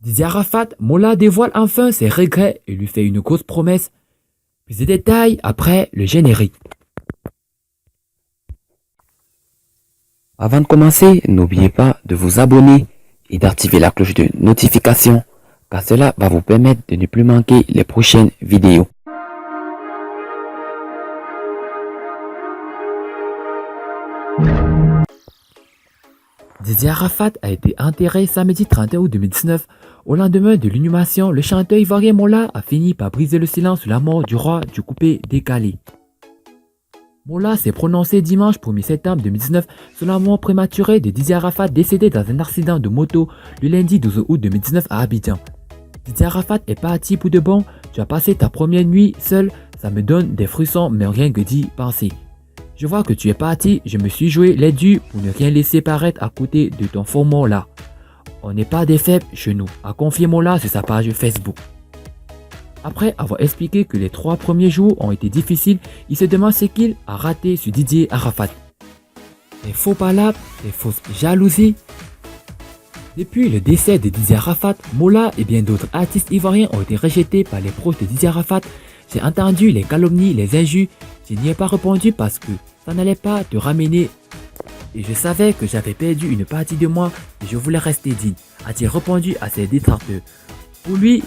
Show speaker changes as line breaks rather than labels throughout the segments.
Didier Arafat, Mola dévoile enfin ses regrets et lui fait une grosse promesse. Plus de détails après le générique.
Avant de commencer, n'oubliez pas de vous abonner et d'activer la cloche de notification, car cela va vous permettre de ne plus manquer les prochaines vidéos.
Didier Arafat a été enterré samedi 31 août 2019. Au lendemain de l'inhumation, le chanteur ivoirien Mola a fini par briser le silence sur la mort du roi du coupé décalé. Mola s'est prononcé dimanche 1er septembre 2019 sur la mort prématurée de Didier Arafat décédé dans un accident de moto le lundi 12 août 2019 à Abidjan. Didier Arafat est parti pour de bon, tu as passé ta première nuit seul, ça me donne des frissons mais rien que d'y penser. Je vois que tu es parti, je me suis joué les durs pour ne rien laisser paraître à côté de ton faux Mola. On n'est pas des faibles chez nous, a confié Mola sur sa page Facebook. Après avoir expliqué que les 3 premiers jours ont été difficiles, il se demande ce qu'il a raté sur Didier Arafat. Des faux palabres, des fausses jalousies. Depuis le décès de Didier Arafat, Mola et bien d'autres artistes ivoiriens ont été rejetés par les proches de Didier Arafat. J'ai entendu les calomnies, les injures, je n'y ai pas répondu parce que ça n'allait pas te ramener. Et je savais que j'avais perdu une partie de moi et je voulais rester digne, a-t-il répondu à ses détracteurs. Pour lui,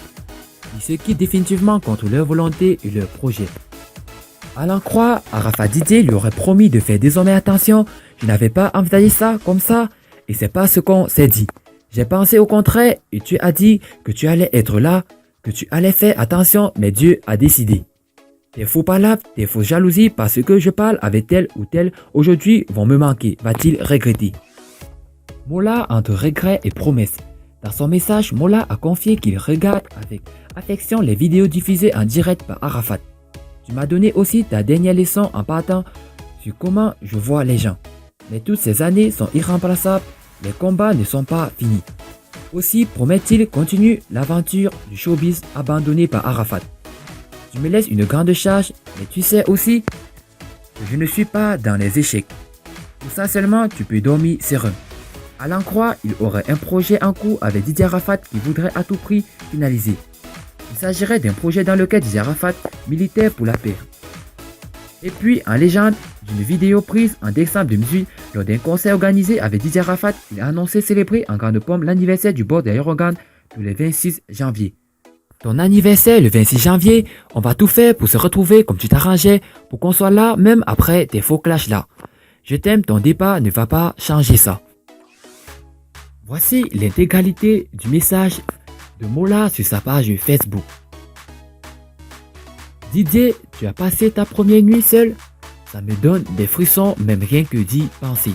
il se quitte définitivement contre leur volonté et leur projet. À l'en croire, Arafat Didier lui aurait promis de faire désormais attention. Je n'avais pas envisagé ça comme ça et c'est pas ce qu'on s'est dit. J'ai pensé au contraire et tu as dit que tu allais être là, que tu allais faire attention, mais Dieu a décidé. Tes faux palabres, tes fausses jalousies parce que je parle avec tel ou tel aujourd'hui vont me manquer, va-t-il regretter. Mola entre regrets et promesses. Dans son message, Mola a confié qu'il regarde avec affection les vidéos diffusées en direct par Arafat. Tu m'as donné aussi ta dernière leçon en partant sur comment je vois les gens. Mais toutes ces années sont irremplaçables, les combats ne sont pas finis. Aussi promet-il continue l'aventure du showbiz abandonné par Arafat. Tu me laisses une grande charge, mais tu sais aussi que je ne suis pas dans les échecs. Pour ça seulement, tu peux dormir serein. À l'en croire, il aurait un projet en cours avec Didier Arafat qu'il voudrait à tout prix finaliser. Il s'agirait d'un projet dans lequel Didier Arafat militait pour la paix. Et puis, en légende, d'une vidéo prise en décembre 2018 lors d'un concert organisé avec Didier Arafat, il a annoncé célébrer en grande pompe l'anniversaire du board d'Aérogan tous les 26 janvier. Ton anniversaire le 26 janvier, on va tout faire pour se retrouver comme tu t'arrangeais, pour qu'on soit là même après tes faux clashs là. Je t'aime, ton départ ne va pas changer ça. Voici l'intégralité du message de Mola sur sa page Facebook. Didier, tu as passé ta première nuit seul? Ça me donne des frissons même rien que d'y penser.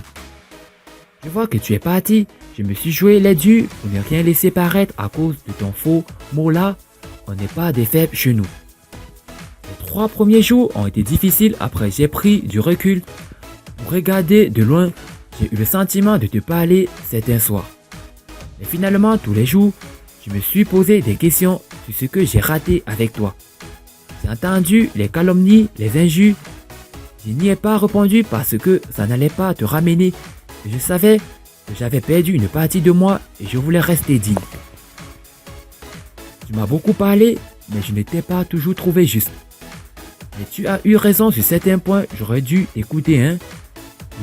Je vois que tu es parti, je me suis joué les durs pour ne rien laisser paraître à cause de ton faux Mola. On n'est pas des faibles chez nous. Les 3 premiers jours ont été difficiles, après j'ai pris du recul. Pour regarder de loin, j'ai eu le sentiment de te parler certains soirs. Mais finalement, tous les jours, je me suis posé des questions sur ce que j'ai raté avec toi. J'ai entendu les calomnies, les injures. Je n'y ai pas répondu parce que ça n'allait pas te ramener. Et je savais que j'avais perdu une partie de moi et je voulais rester digne. Tu m'as beaucoup parlé, mais je ne t'ai pas toujours trouvé juste. Mais tu as eu raison sur certains points, j'aurais dû t'écouter, hein.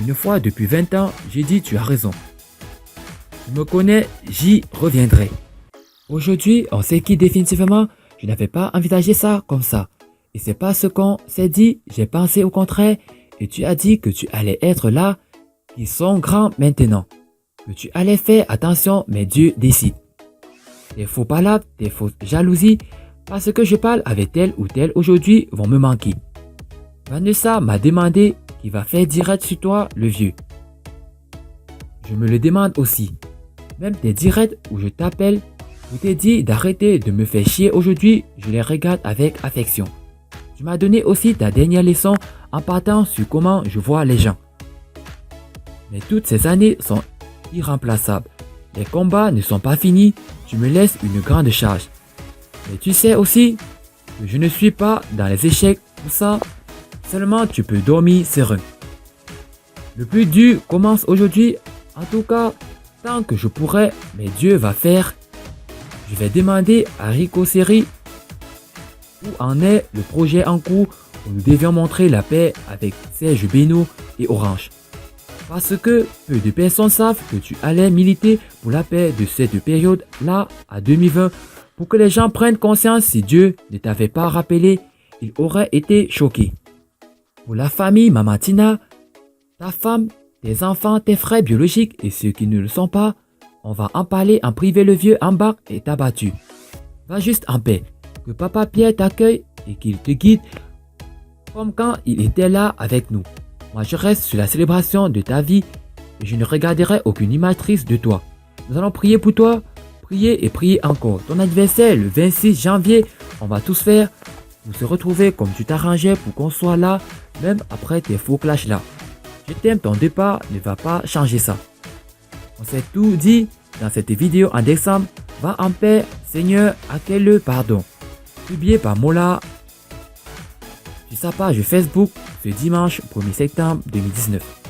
Une fois depuis 20 ans, j'ai dit tu as raison. Tu me connais, j'y reviendrai. Aujourd'hui, on sait qui définitivement, je n'avais pas envisagé ça comme ça. Et c'est pas ce qu'on s'est dit, j'ai pensé au contraire, et tu as dit que tu allais être là. Ils sont grands maintenant. Que tu allais faire attention, mais Dieu décide. Tes faux palabres, tes fausses jalousies, parce que je parle avec tel ou tel aujourd'hui vont me manquer. Vanessa m'a demandé qui va faire direct sur toi, le vieux. Je me le demande aussi. Même tes directs où je t'appelle, où t'ai dit d'arrêter de me faire chier aujourd'hui, je les regarde avec affection. Tu m'as donné aussi ta dernière leçon en partant sur comment je vois les gens. Mais toutes ces années sont irremplaçables. Les combats ne sont pas finis, tu me laisses une grande charge. Mais tu sais aussi que je ne suis pas dans les échecs, pour ça, seulement tu peux dormir serein. Le plus dur commence aujourd'hui, en tout cas, tant que je pourrai, mais Dieu va faire. Je vais demander à Rico Seri où en est le projet en cours où nous devions montrer la paix avec Serge Beno et Orange. Parce que peu de personnes savent que tu allais militer pour la paix de cette période-là à 2020. Pour que les gens prennent conscience, si Dieu ne t'avait pas rappelé, ils auraient été choqués. Pour la famille Mamatina, ta femme, tes enfants, tes frères biologiques et ceux qui ne le sont pas, on va en parler en privé. Le vieux embarque et t'a battu. Va juste en paix. Que Papa Pierre t'accueille et qu'il te guide comme quand il était là avec nous. Moi je reste sur la célébration de ta vie et je ne regarderai aucune image triste de toi. Nous allons prier pour toi, prier et prier encore. Ton anniversaire le 26 janvier, on va tous faire pour se retrouver comme tu t'arrangeais pour qu'on soit là, même après tes faux clashs là. Je t'aime, ton départ ne va pas changer ça. On s'est tout dit dans cette vidéo en décembre. Va en paix, Seigneur, accueille-le pardon. Publié par Mola sur sa page Facebook ce dimanche 1er septembre 2019.